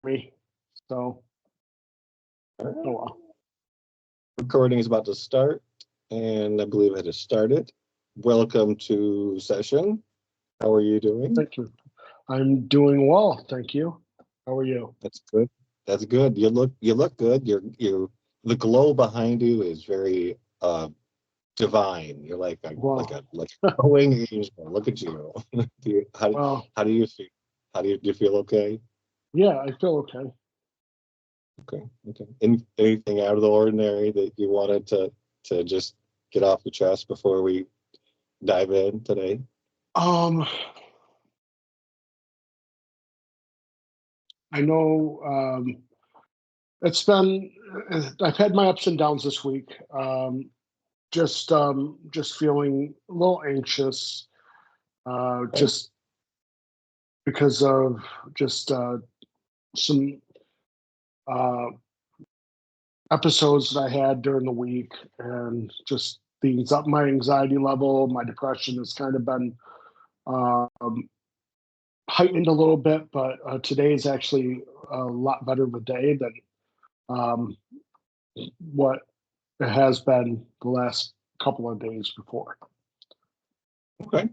me. So, All oh right. well. Recording is about to start, and I believe it has started. Welcome to session. How are you doing? Thank you. I'm doing well, thank you. How are you? That's good. That's good. You look good. The glow behind you is very divine. You're like a Well, glowing angel. Look at you. Do you how well, how do you feel? Do you feel okay? yeah, I feel okay. Okay. Okay. Anything out of the ordinary that you wanted to just get off your chest before we dive in today? Um, I know it's been I've had my ups and downs this week. Just feeling a little anxious, Okay. just because of just some uh episodes that I had during the week, and just my anxiety level, my depression has kind of been um, heightened a little bit. But today is actually a lot better of a day than um, what it has been the last couple of days before. Okay.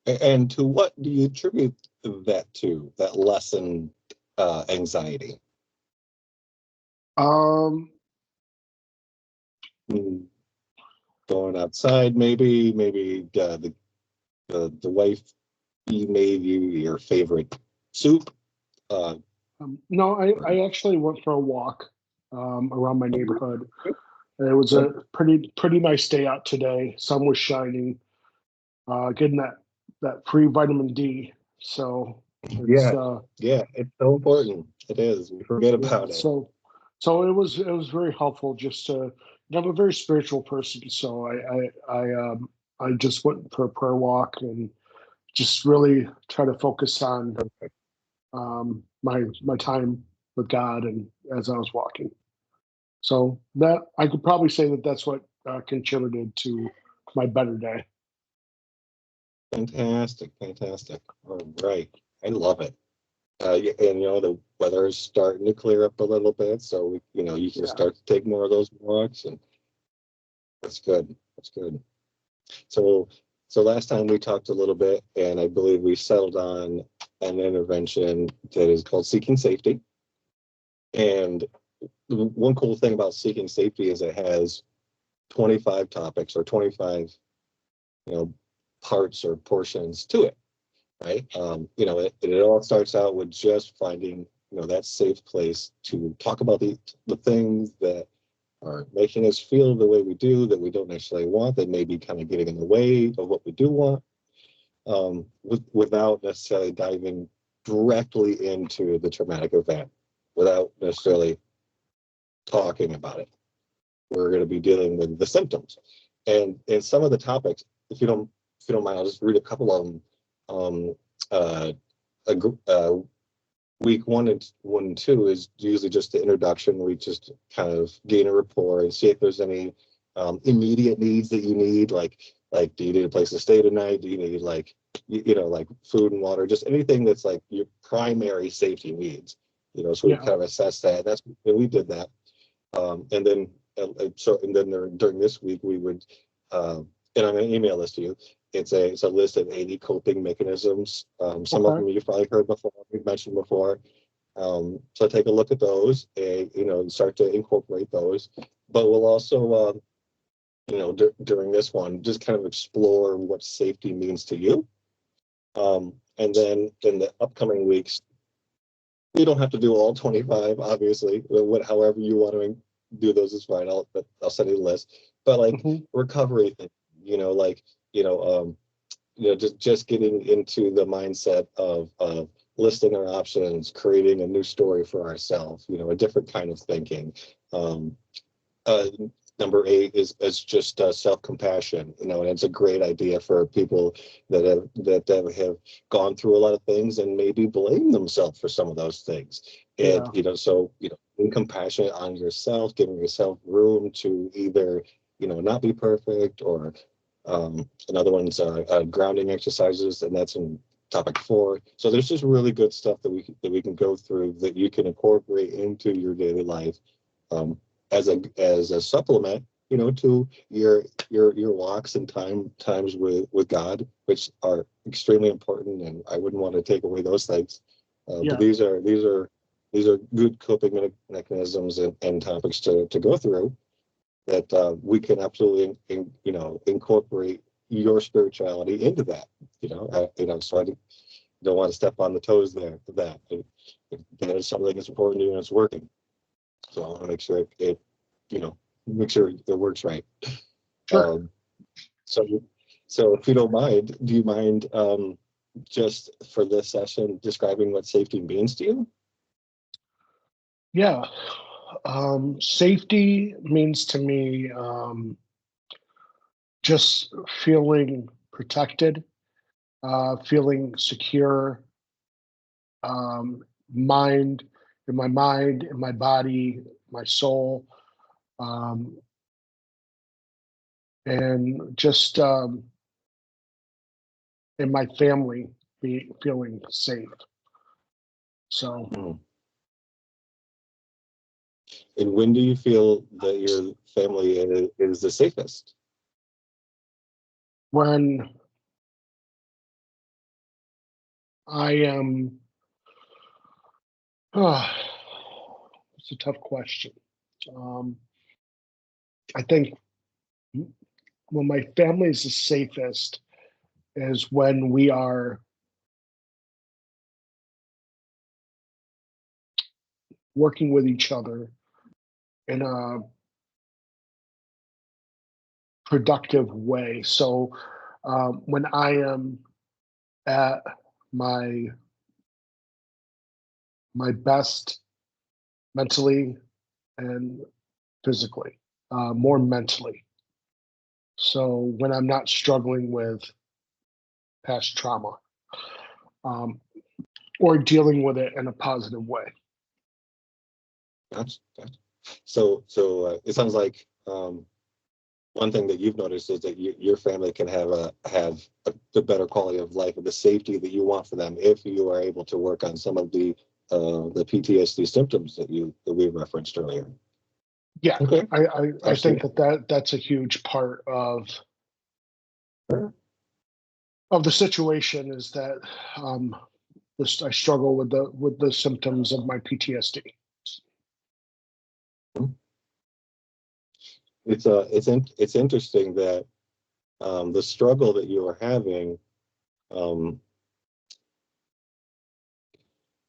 And to what do you attribute that lessened anxiety? Um, Mm, Going outside, maybe the wife made you your favorite soup. Uh, no, or, I actually went for a walk around my neighborhood. And it was okay. a pretty nice day out today. Sun was shining. Getting that free vitamin D. So it's Yeah, yeah, it's so important. It is. We forget yeah. about it. So it was very helpful just to. I'm a very spiritual person, so I just went for a prayer walk and just really try to focus on Perfect. my time with God and as I was walking. So that I could probably say that that's what contributed to my better day. Fantastic, fantastic. All right, I love it. And the weather is starting to clear up a little bit, so you can Yeah. start to take more of those walks, and that's good. That's good. So, so last time we talked a little bit, and I believe we settled on an intervention that is called seeking safety. And one cool thing about seeking safety is it has 25 topics or 25, you know, parts or portions to it, right? It all starts out with just finding, that safe place to talk about the things that are making us feel the way we do, that we don't necessarily want, that may be kind of getting in the way of what we do want, without necessarily diving directly into the traumatic event, without necessarily talking about it. We're going to be dealing with the symptoms, and some of the topics. If you don't mind, I'll just read a couple of them. Um, uh, a, Week one and two is usually just the introduction. We just kind of gain a rapport and see if there's any immediate needs that you need, like do you need a place to stay tonight? Do you need like food and water? Just anything that's like your primary safety needs. So we Yeah. kind of assess that. And we did that. And then during this week we would, and I'm going to email this to you. It's a list of 80 coping mechanisms. Some of Okay. them you've probably heard before, we've mentioned before. So take a look at those and start to incorporate those. But we'll also, during this one, just kind of explore what safety means to you. And then in the upcoming weeks, you don't have to do all 25, obviously. However you want to do those is fine. I'll send you the list. But like Hmm. recovery thing, like just getting into the mindset of listing our options, creating a new story for ourselves, a different kind of thinking. Um, uh, Number 8 is just self-compassion, and it's a great idea for people that have gone through a lot of things and maybe blame themselves for some of those things. And Yeah. so being compassionate on yourself, giving yourself room to either not be perfect, or another one's grounding exercises, and that's in topic 4. So there's just really good stuff that we can go through that you can incorporate into your daily life, as a supplement, to your walks and times with God, which are extremely important, and I wouldn't want to take away those things. Yeah. But these are good coping mechanisms and topics to go through that we can absolutely incorporate your spirituality into that. So I don't want to step on the toes there for that. That is something that's important to you and it's working. So I want to make sure it works right. Sure. So if you don't mind, do you mind just for this session describing what safety means to you? Yeah. Safety means to me just feeling protected, feeling secure, mind, in my mind, in my body, my soul, um, and just in my family, feeling safe. So, And when do you feel that your family is the safest? when I am, it's a tough question. I think when my family is the safest is when we are working with each other in a productive way. So when I am at my best mentally and physically, more mentally. So when I'm not struggling with past trauma, um, or dealing with it in a positive way. Gotcha. So it sounds like one thing that you've noticed is that your family can have the better quality of life and the safety that you want for them if you are able to work on some of the PTSD symptoms that we referenced earlier. Yeah, okay. I think that's a huge part of the situation is that I struggle with the symptoms of my PTSD. It's interesting that the struggle that you are having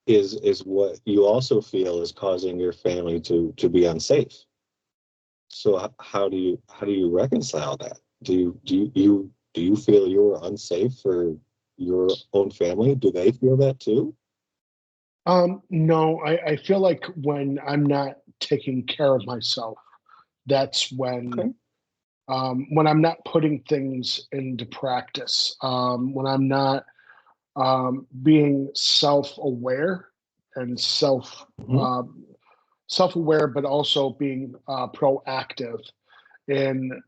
is what you also feel is causing your family to be unsafe. So how do you reconcile that? Do you feel you're unsafe for your own family? Do they feel that too? No, I feel like when I'm not taking care of myself, that's when when I'm not putting things into practice, when I'm not being self-aware and self-aware, but also being proactive in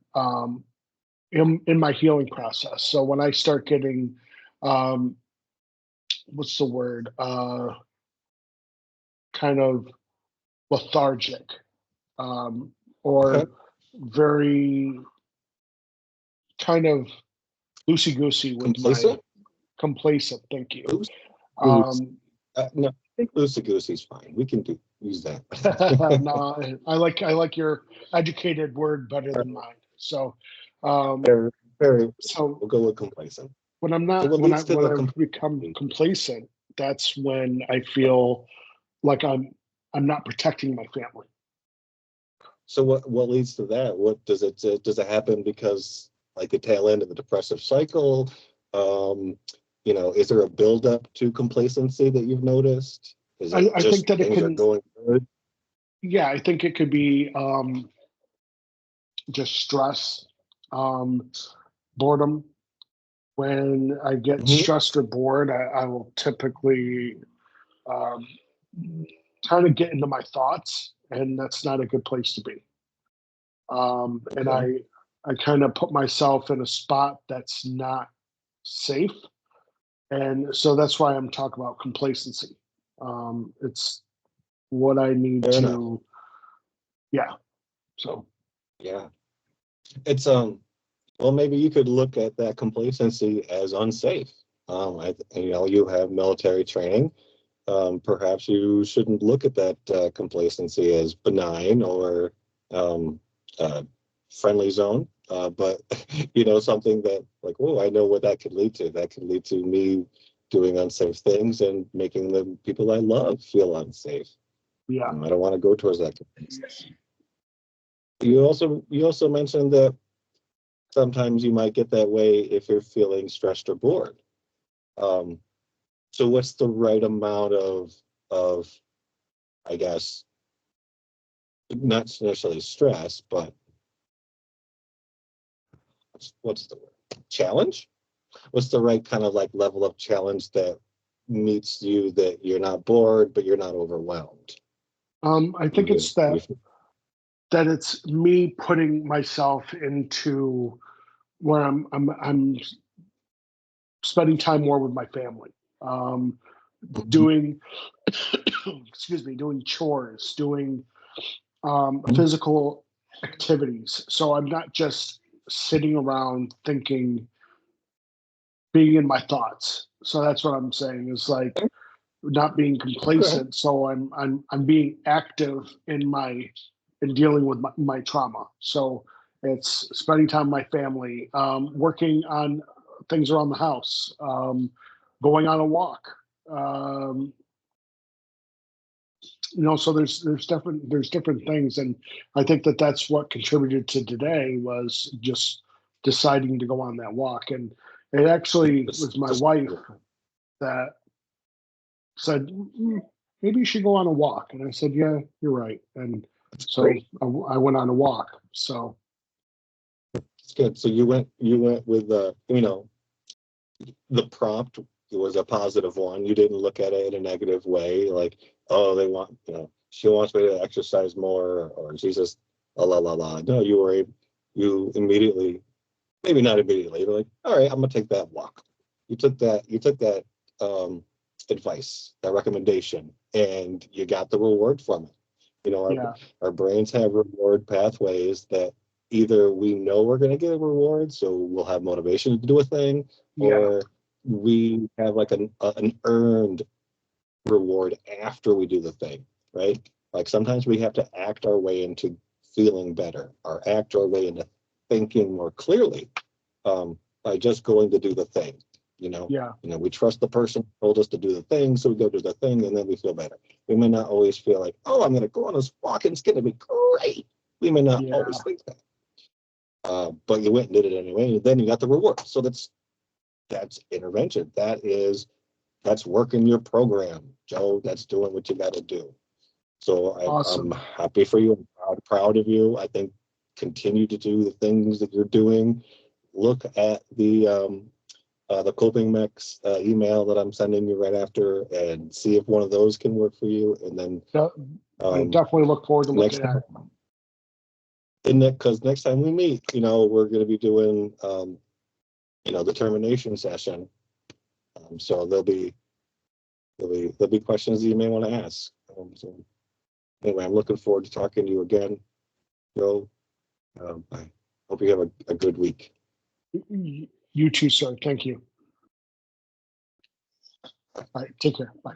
in my healing process. So when I start getting what's the word? Kind of lethargic, or very kind of loosey goosey with Complacent? complacent. Thank you. No, I think loosey goosey is fine. We can use that. No, I like your educated word better than mine. So, so we'll go with complacent. when I'm not, So when I've become complacent, that's when I feel like I'm not protecting my family. So what leads to that? What does it happen because like the tail end of the depressive cycle? Is there a buildup to complacency that you've noticed? Is it I think that it things are can. going good? Yeah, I think it could be just stress, boredom. When I get stressed or bored, I will typically um, kind of get into my thoughts, and that's not a good place to be. And I kind of put myself in a spot that's not safe, And so that's why I'm talking about complacency. It's what I need Fair enough. to, yeah. So, Yeah. It's well, maybe you could look at that complacency as unsafe. You have military training. Perhaps you shouldn't look at that complacency as benign or um, uh, friendly zone. But something that like, oh, I know what that could lead to. That could lead to me doing unsafe things and making the people I love feel unsafe. yeah, I don't want to go towards that. You also mentioned that sometimes you might get that way if you're feeling stressed or bored. Um, so what's the right amount of I guess not necessarily stress, but what's the word? Challenge? What's the right kind of like level of challenge that meets you that you're not bored but you're not overwhelmed? I think You, it's you, that it's me putting myself into where I'm spending time more with my family, doing, excuse me, doing chores, doing physical activities. So I'm not just sitting around thinking, being in my thoughts. So that's what I'm saying is like not being okay. complacent. So I'm being active in dealing with my trauma. So it's spending time with my family, working on things around the house, going on a walk. Um, so there's different things, and I think that that's what contributed to today was just deciding to go on that walk. And it actually was my Just wife that said, maybe you should go on a walk. And I said, yeah, you're right. And so great. I went on a walk. So, It's good. So you went with the prompt was a positive one. You didn't look at it in a negative way, like, oh, she wants me to exercise more, or she's just la la la. No, you immediately, maybe not immediately, but like, all right, I'm gonna take that walk. You took that um, advice, that recommendation, and you got the reward from it. Our yeah, our brains have reward pathways that either we know we're going to get a reward, so we'll have motivation to do a thing, yeah, or we have like an earned reward after we do the thing, right? Like sometimes we have to act our way into feeling better, or act our way into thinking more clearly by just going to do the thing. yeah, We trust the person who told us to do the thing, so we go do the thing, and then we feel better. We may not always feel like, oh, I'm going to go on this walk and it's going to be great. We may not yeah, always think that, but you went and did it anyway, and then you got the reward. So that's intervention. That's working your program, Joe. That's doing what you got to do. So I'm awesome. happy for you. I'm proud of you. I think continue to do the things that you're doing. Look at the coping mix email that I'm sending you right after, and see if one of those can work for you. And then De- I um, definitely look forward to next looking at time, it. because next time we meet, we're going to be doing the termination session. So there'll be questions that you may want to ask. So anyway, I'm looking forward to talking to you again, Joe. I hope you have a good week. You too, sir. Thank you. All right, take care. Bye.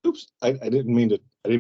Oops, I didn't mean to. I didn't